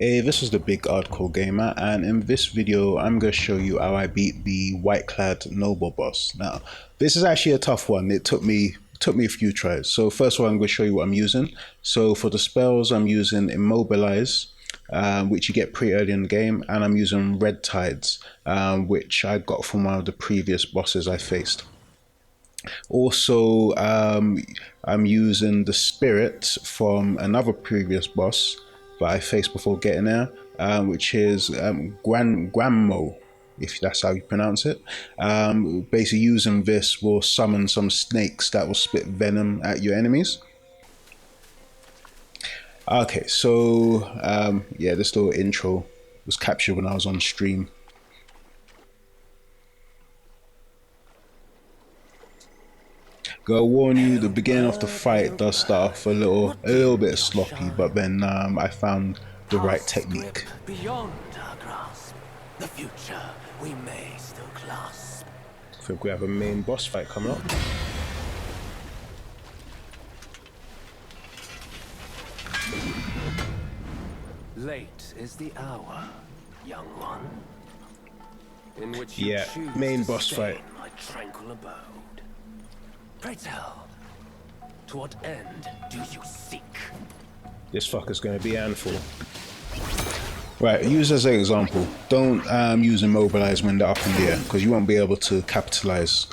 Hey, this is the Big Hardcore Gamer, and in this video I'm going to show you how I beat the Whiteclad Noble boss. Now, this is actually a tough one. It took me a few tries. So first of all, I'm going to show you what I'm using. So for the spells, I'm using Immobilize, which you get pretty early in the game, and I'm using Red Tides, which I got from one of the previous bosses I faced. Also, I'm using the Spirit from another previous boss that I faced before getting there, which is Granmo, if that's how you pronounce it. Basically using this will summon some snakes that will spit venom at your enemies. Okay, so yeah, this little intro was captured when I was on stream. Gotta warn you, the beginning of the fight does start off a little bit sloppy, but then I found the right technique. Beyond our grasp, the future we may still clasp. I think we have a main boss fight coming up. Late is the hour, young one, in which you choose main to boss stay fight. in my tranquil abode. Pray tell, to what end do you seek? This fucker's gonna be a handful. Right, use as an example. Don't use Immobilize when they're up in the air, because you won't be able to capitalize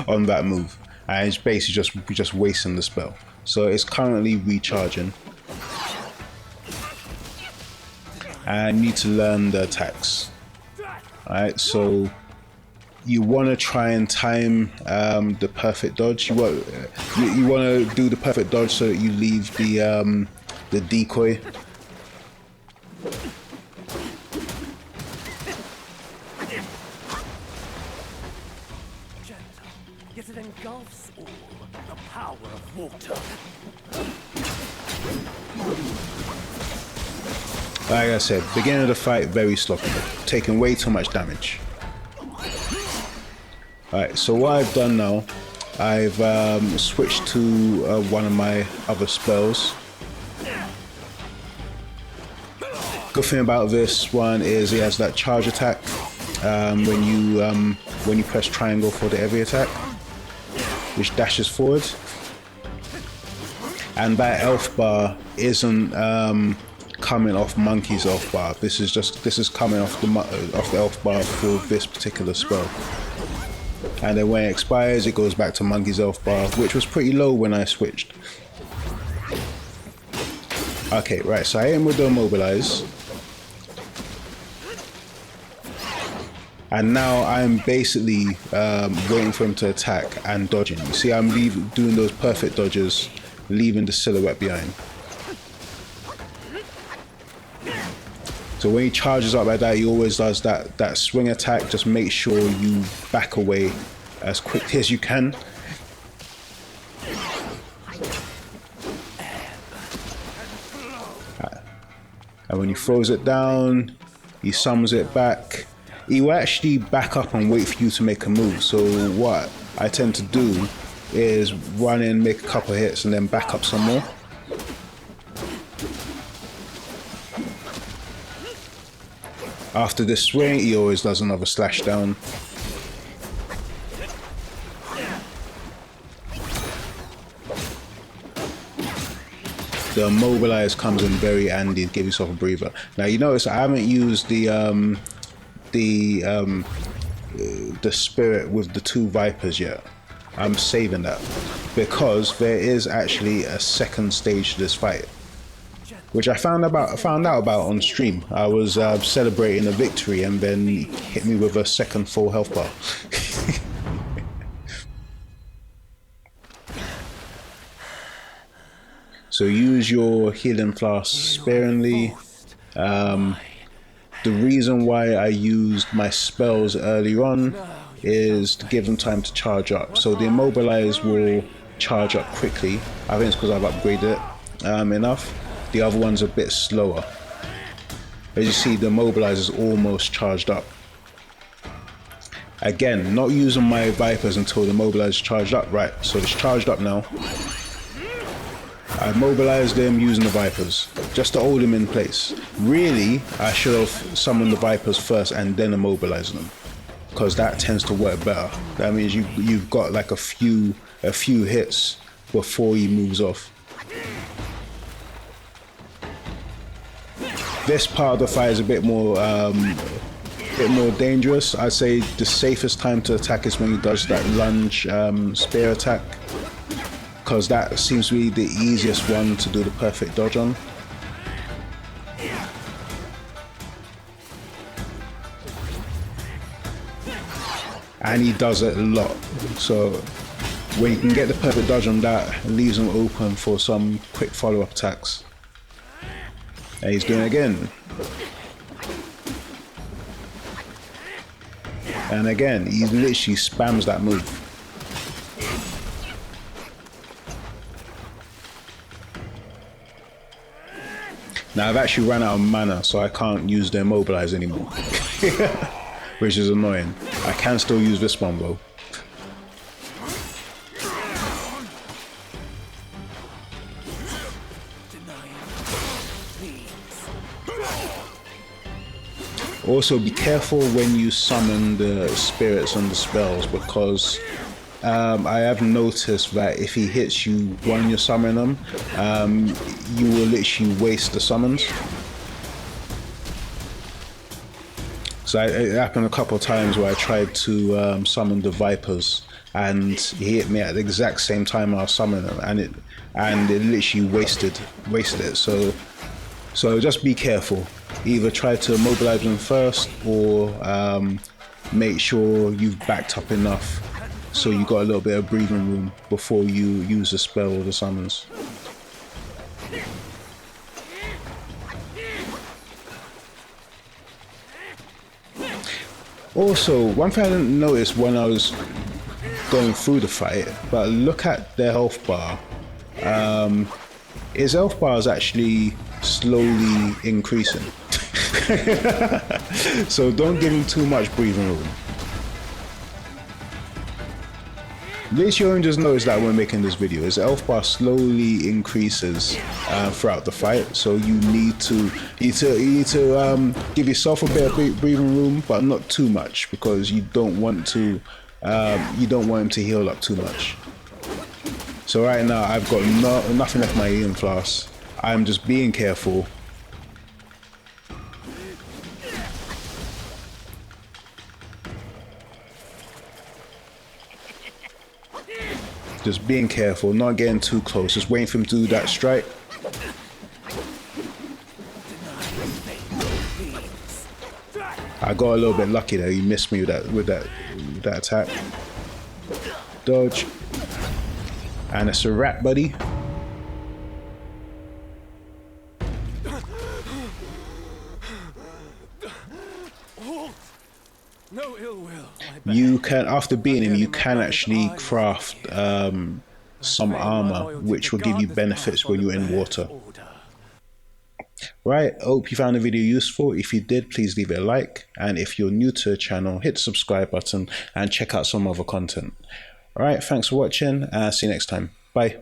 on that move. And it's basically just wasting the spell. So it's currently recharging. And you need to learn the attacks. Alright, so you want to try and time the perfect dodge. You want to do the perfect dodge so that you leave the decoy. Gentle, yet it engulfs all the power of water. Like I said, beginning of the fight very sloppy, taking way too much damage. Alright, so what I've done now, I've switched to one of my other spells. Good thing about this one is it has that charge attack when you press triangle for the heavy attack, which dashes forward. And that health bar isn't coming off Monkey's health bar. This is coming off the health bar for this particular spell. And then when it expires, it goes back to Monkey's health bar, which was pretty low when I switched. Okay, right, so I aim with the Immobilize. And now I'm basically waiting for him to attack and dodging. You see, I'm doing those perfect dodges, leaving the silhouette behind. So when he charges up like that, he always does that swing attack. Just make sure you back away as quickly as you can. And when he throws it down, he summons it back. He will actually back up and wait for you to make a move. So what I tend to do is run in, make a couple hits, and then back up some more. After this swing, he always does another slash down. The Immobilize comes in very handy to give yourself a breather. Now you notice I haven't used the Spirit with the two Vipers yet. I'm saving that because there is actually a second stage to this fight, which I found out about on stream. I was celebrating a victory and then he hit me with a second full health bar. So use your healing flask sparingly. The reason why I used my spells early on is to give them time to charge up. So the Immobilize will charge up quickly. I think it's because I've upgraded it enough. The other one's a bit slower. As you see, the Immobilize is almost charged up. Again, not using my Vipers until the Immobilize is charged up. Right, so it's charged up now. I mobilized him using the Vipers, just to hold him in place. Really, I should have summoned the Vipers first and then immobilized them, because that tends to work better. That means you've got like a few hits before he moves off. This part of the fight is a bit more dangerous. I'd say the safest time to attack is when he does that lunge spear attack, because that seems to be the easiest one to do the perfect dodge on. And he does it a lot, so when you can get the perfect dodge on that, it leaves him open for some quick follow-up attacks. And he's doing it again. And again, he literally spams that move. Now I've actually run out of mana, so I can't use the immobilize anymore. Which is annoying. I can still use this one though. Also, be careful when you summon the spirits and the spells, because I have noticed that if he hits you when you're summoning them, you will literally waste the summons. So it happened a couple of times where I tried to summon the Vipers, and he hit me at the exact same time I was summoning them, and it literally wasted it. So just be careful. Either try to mobilize them first, or make sure you've backed up enough so you got a little bit of breathing room before you use the spell or the summons. Also, one thing I didn't notice when I was going through the fight, but look at their health bar. His health bar is actually slowly increasing. So don't give him too much breathing room. Literally, you only just noticed that when making this video. His health bar slowly increases throughout the fight, so you need to give yourself a bit of breathing room, but not too much, because you don't want him to heal up too much. So right now I've got nothing left in my healing flask. I'm just being careful. Just being careful, not getting too close, just waiting for him to do that strike. I got a little bit lucky there, he missed me with that attack. Dodge. And it's a wrap, buddy. No ill will. You can, after beating him, you can actually craft some armor, which will give you benefits when you're in water. Right, hope you found the video useful. If you did, please leave it a like, and if you're new to the channel, hit the subscribe button and check out some other content. Alright, thanks for watching, and see you next time. Bye.